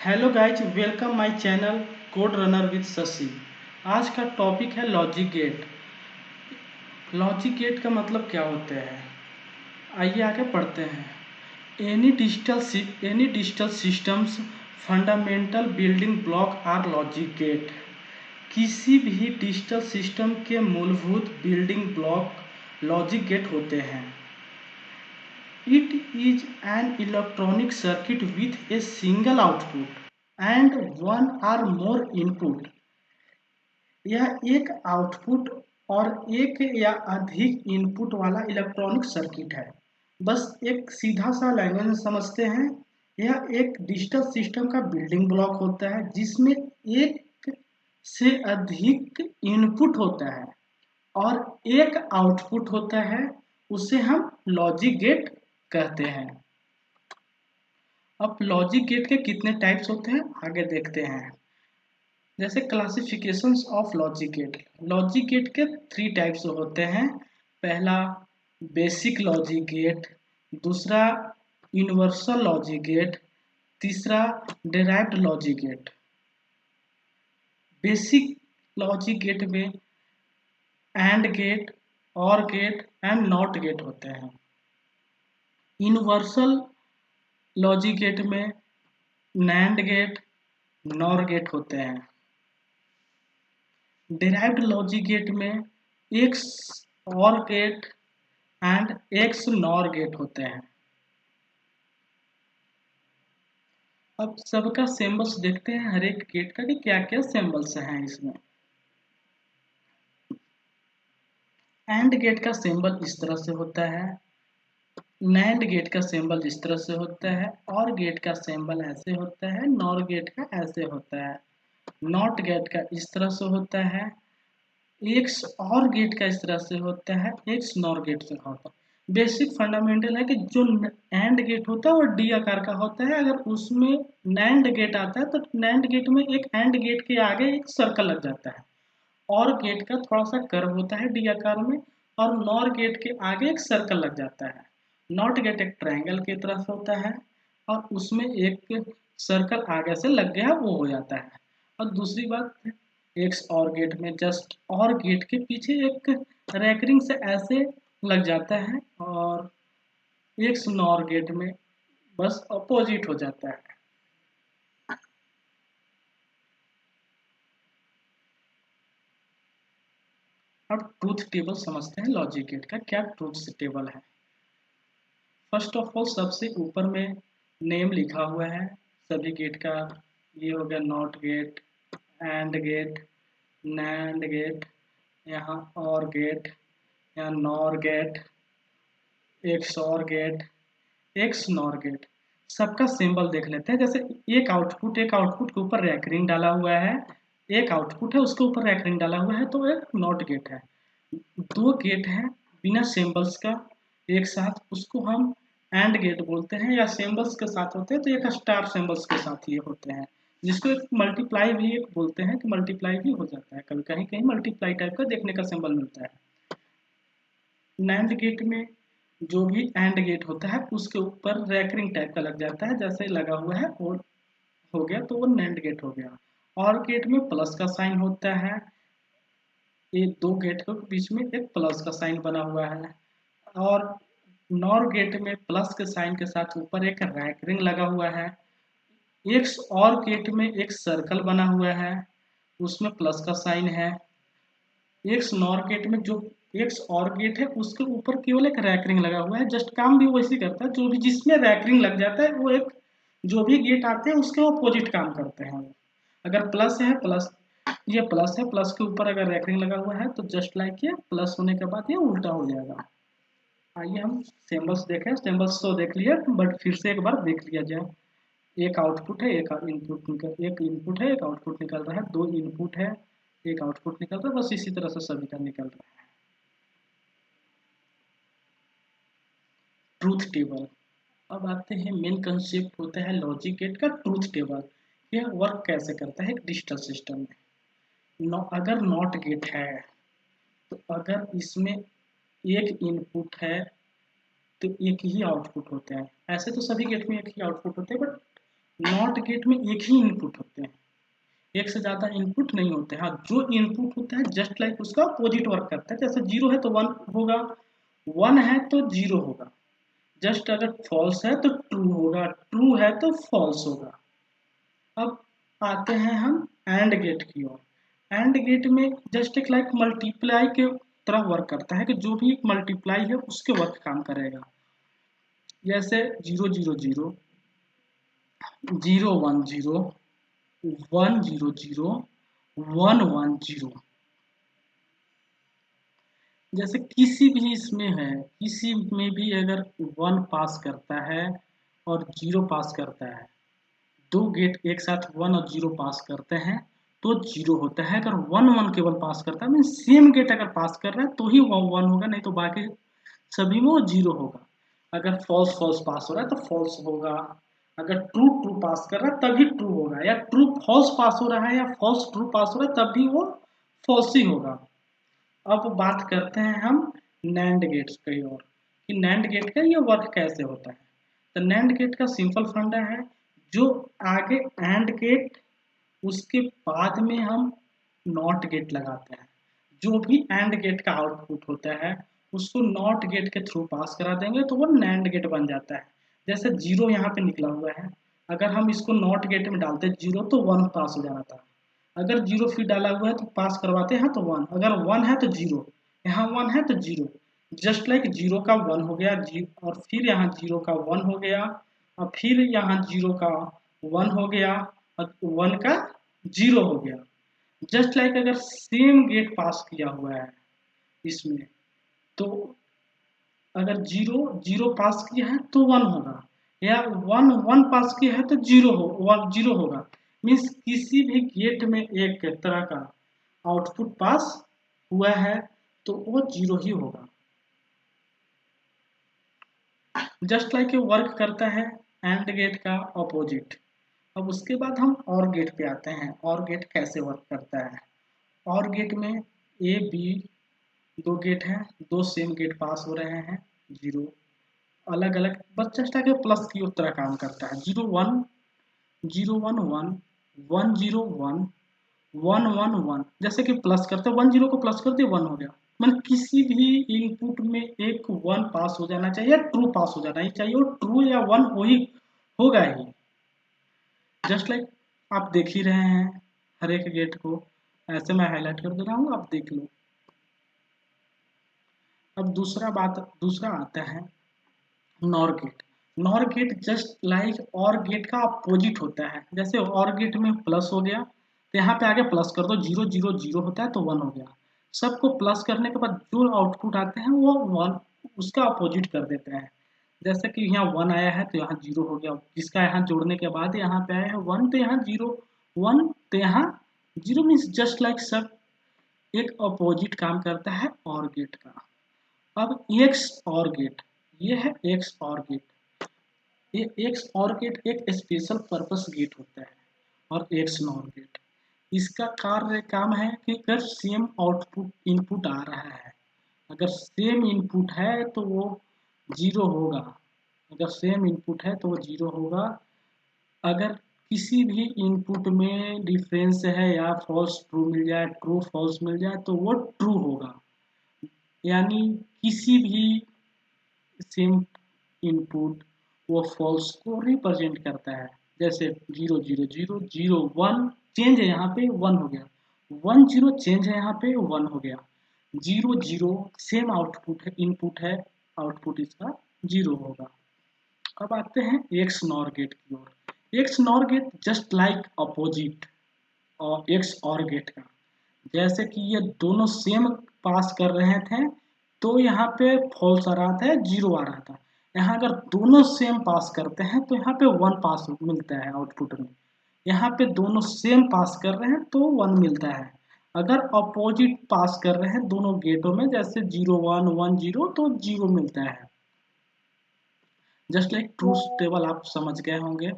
Hello guys, welcome my channel code runner with Shashi. आज का topic है लॉजिक गेट। लॉजिक गेट का मतलब क्या होता है, आइए आगे पढ़ते हैं। Any digital systems fundamental building block are logic gate. किसी भी डिजिटल सिस्टम के मूलभूत बिल्डिंग ब्लॉक लॉजिक गेट होते हैं। It is an electronic circuit with a single output and one or more input। यह एक आउटपुट और एक या अधिक इनपुट वाला इलेक्ट्रॉनिक सर्किट है। बस एक सीधा सा लैंग्वेज में समझते हैं। यह एक डिजिटल सिस्टम का बिल्डिंग ब्लॉक होता है जिसमें एक से अधिक इनपुट होता है और एक आउटपुट होता है। उसे हम लॉजिक गेट कहते हैं। अब लॉजिक गेट के कितने टाइप्स होते हैं आगे देखते हैं। जैसे classifications of logic gate. Logic gate के 3 टाइप्स होते हैं। पहला बेसिक लॉजिक गेट, दूसरा यूनिवर्सल लॉजिक गेट, तीसरा derived logic gate. Basic logic gate में and gate, or gate and not gate होते हैं। यूनिवर्सल लॉजिक गेट में नैंड गेट, नॉर गेट होते हैं। डिराइव्ड लॉजिक गेट में एक्स और gate and x nor gate होते हैं। अब सबका सिंबल्स देखते हैं हर एक गेट का कि क्या क्या सिंबल्स हैं इसमें। एंड गेट का सिंबल इस तरह से होता है, नैंड गेट का सिंबल इस तरह से होता है, और गेट का सिंबल ऐसे होता है, नॉर गेट का ऐसे होता है, नॉट गेट का इस तरह से होता है, एक्स और गेट का इस तरह से होता है, एक्स नॉर गेट से होता है। बेसिक फंडामेंटल है कि जो एंड गेट होता है वो डी आकार का होता है। अगर उसमें नैंड गेट आता है तो नैंड गेट में एक एंड गेट के आगे एक सर्कल लग जाता है, और गेट का थोड़ा सा कर्व होता है डी आकार में, और नॉर गेट के आगे एक सर्कल लग जाता है। नॉट गेट एक ट्रायंगल की तरह से होता है और उसमें एक सर्कल आगे से लग गया वो हो जाता है। और दूसरी बात, एक्स और गेट में जस्ट और गेट के पीछे एक रैकरिंग से ऐसे लग जाता है, और एक्स नॉर गेट में बस अपोजिट हो जाता है। अब ट्रूथ टेबल समझते हैं। लॉजिक गेट का क्या ट्रूथ टेबल है। फर्स्ट ऑफ ऑल सबसे ऊपर में नेम लिखा हुआ है सभी गेट का। ये हो गया not gate, and gate, nand gate, यहाँ और गेट, यहाँ नॉर गेट, एक्स और गेट, एक्स नॉर गेट। सबका सिंबल देख लेते हैं। जैसे एक आउटपुट के ऊपर रैकरिंग डाला हुआ है, एक आउटपुट है उसके ऊपर रैकरिंग डाला हुआ है, तो एक नॉट गेट है। दो गेट है बिना सिंबल्स का एक साथ, उसको हम एंड गेट बोलते हैं, या सिंबल्स के साथ होते हैं तो एक स्टार सिंबल्स के साथ ये होते हैं, जिसको एक मल्टीप्लाई भी एक बोलते हैं कि मल्टीप्लाई भी हो जाता है। कभी कहीं कहीं मल्टीप्लाई टाइप का देखने का सिंबल मिलता है। नैंड गेट में जो भी एंड गेट होता है उसके ऊपर रैकरिंग टाइप का लग जाता है, जैसे लगा हुआ है और हो गया तो वो नैंड गेट हो गया। और गेट में प्लस का साइन होता है, ये दो गेट के बीच में एक प्लस का साइन बना हुआ है। और नॉर गेट में प्लस के साइन के साथ ऊपर एक रैकरिंग लगा हुआ है। एक्स और गेट में एक सर्कल बना हुआ है, उसमें प्लस का साइन है। एक्स नॉर गेट में जो एक्स और गेट है उसके ऊपर केवल एक रैकरिंग लगा हुआ है। जस्ट काम भी वैसे करता है, जो भी जिसमें रैकरिंग लग जाता है वो एक जो भी गेट आते हैं उसके अपोजिट काम करते हैं। अगर प्लस है प्लस, ये प्लस है, प्लस के ऊपर अगर रैकरिंग लगा हुआ है तो जस्ट लाइक ये प्लस होने के बाद ये उल्टा हो जाएगा। आइए हम सिंबल्स देखें। सिंबल्स तो देख लिए बट फिर से एक बार देख लिया जाए। एक आउटपुट है, एक इनपुट निकल, एक इनपुट है, एक आउटपुट निकल रहा है, दो इनपुट है, एक आउटपुट निकल रहा है, बस इसी तरह से सभी का निकल रहा है। Truth table. अब आते हैं मेन कंसेप्ट होता है लॉजिक गेट का ट्रूथ टेबल। यह वर्क कैसे करता है एक डिजिटल सिस्टम में। अगर नॉट गेट है तो अगर इसमें एक इनपुट है तो एक ही आउटपुट होता है। ऐसे तो सभी गेट में एक ही आउटपुट होते हैं, बट नॉट गेट में एक ही इनपुट होते हैं, एक से ज्यादा इनपुट नहीं होते हैं। हाँ, जो इनपुट होता है जस्ट लाइक उसका अपोजिट वर्क करता है। जैसे 0 है तो 1 होगा, 1 है तो 0 होगा। जस्ट अगर फॉल्स है तो ट्रू होगा, ट्रू है तो फॉल्स होगा। अब आते हैं हम एंड गेट की ओर। एंड गेट में जस्ट एक लाइक मल्टीप्लाई के तरह वर्क करता है कि जो भी मल्टीप्लाई है उसके वर्क काम करेगा। जैसे 0 0 0, 0 1 0, 1 0 0, 1 1 0। जैसे किसी भी इसमें है, किसी में भी अगर 1 पास करता है और 0 पास करता है, दो गेट एक साथ 1 और 0 पास करते हैं तो 0 होता है। अगर 1 1 केवल पास करता है, मीन सेम गेट अगर पास कर रहा है तो ही 1 होगा, नहीं तो बाकी सभी में वो 0 होगा। अगर फॉल्स फॉल्स पास हो रहा है तो फॉल्स होगा, अगर ट्रू ट्रू पास कर रहा है तभी ट्रू होगा, या ट्रू फॉल्स पास हो रहा है या फॉल्स ट्रू पास हो रहा है तब भी वो फॉल्स ही होगा। अब बात करते हैं हम नैंड गेट्स की ओर कि नैंड गेट का ये वर्क कैसे होता है। तो नैंड गेट का सिंपल फंडा है, जो आगे एंड गेट उसके बाद में हम नॉट गेट लगाते हैं। जो भी एंड गेट का आउटपुट होता है उसको नॉट गेट के थ्रू पास करा देंगे तो वो नैंड गेट बन जाता है। जैसे 0 यहाँ पे निकला हुआ है, अगर हम इसको नॉट गेट में डालते 0 तो 1 पास हो जाना था। अगर 0 फिर डाला हुआ है तो पास करवाते हैं तो 1, अगर 1 है तो 0, यहाँ 1 है तो 0। जस्ट लाइक 0 का 1 हो गया, और फिर यहाँ 0 का 1 हो गया, और फिर यहाँ 0 का 1 हो गया, और 1 का 0 हो गया। जस्ट लाइक अगर सेम गेट पास किया हुआ है इसमें, तो अगर 0 0 पास किया है तो 1 होगा, या 1 1 पास किया है तो 0 होगा। मीन्स किसी भी गेट में एक तरह का आउटपुट पास हुआ है तो वो 0 ही होगा। जस्ट लाइक ये वर्क करता है एंड गेट का अपोजिट। अब उसके बाद हम और गेट पे आते हैं, और गेट कैसे वर्क करता है। और गेट में ए बी दो गेट हैं, दो सेम गेट पास हो रहे हैं, 0 अलग अलग, बस जस्ट आगे प्लस की तरह काम करता है। 0 1 0 1 1 1 0 1 1 1 1, जैसे कि प्लस करते 1 0 को प्लस कर दिया 1 हो गया। मतलब किसी भी इनपुट में एक 1 पास हो जाना चाहिए, ट्रू पास हो जाना ही चाहिए, वो ट्रू या 1 हो ही होगा ही। जस्ट लाइक आप देख ही रहे हैं हर एक गेट को, ऐसे मैं हाईलाइट कर दे रहा हूँ, आप देख लो। अब दूसरा आता है nor gate. Nor gate just like or gate का अपोजिट होता है। जैसे और गेट में प्लस हो गया तो यहाँ पे आगे प्लस कर दो, 0 0 0 होता है तो 1 हो गया। सबको प्लस करने के बाद जो आउटपुट आते हैं वो 1 उसका अपोजिट कर देते हैं। जैसे कि यहाँ 1 आया है तो यहाँ 0 हो गया, जिसका यहाँ जोड़ने के बाद यहाँ पे आया है 1 तो यहाँ 0, 1 तो यहाँ 0। मीन्स जस्ट लाइक सब एक अपोजिट काम करता है और गेट का। अब एक्स और गेट, ये है एक्स और गेट। ये एक्स और गेट एक स्पेशल पर्पस गेट होता है, और एक्स नॉर गेट इसका कार्य काम है कि अगर सेम आउटपुट इनपुट आ रहा है, अगर सेम इनपुट है तो वो 0 होगा, अगर सेम इनपुट है तो वो 0 होगा। अगर किसी भी इनपुट में डिफरेंस है या फॉल्स ट्रू मिल जाए, ट्रू फॉल्स मिल जाए तो वो ट्रू होगा। यानी किसी भी सेम इनपुट वो फॉल्स को रिप्रेजेंट करता है। जैसे 0 0 0 0 1 चेंज है, यहाँ पे 1 हो गया, 1 0 चेंज है, यहाँ पे 1 हो गया, 0 0 सेम आउटपुट है, इनपुट है, आउटपुट इसका 0 होगा। अब आते हैं एक्स नॉर गेट की ओर। X nor gate just like opposite और एक्स और गेट का। जैसे कि ये दोनों सेम पास कर रहे थे तो यहाँ पे फॉल्स आ रहा था, 0 आ रहा था। यहाँ अगर दोनों सेम पास करते हैं तो यहाँ पे 1 पास मिलता है आउटपुट में। यहाँ पे दोनों सेम पास कर रहे हैं तो 1 मिलता है। अगर अपोजिट पास कर रहे हैं दोनों गेटों में, जैसे 0 1 1 0 तो 0 मिलता है। जस्ट लाइक ट्रूथ टेबल आप समझ गए होंगे,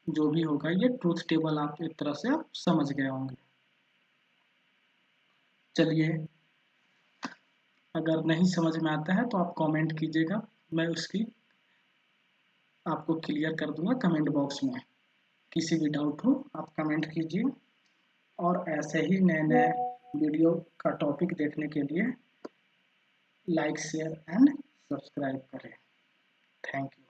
जो भी होगा ये ट्रूथ टेबल आप एक तरह से आप समझ गए होंगे। चलिए, अगर नहीं समझ में आता है तो आप कमेंट कीजिएगा, मैं उसकी आपको क्लियर कर दूंगा कमेंट बॉक्स में। किसी भी डाउट हो आप कमेंट कीजिए, और ऐसे ही नए नए वीडियो का टॉपिक देखने के लिए लाइक शेयर एंड सब्सक्राइब करें। Thank you.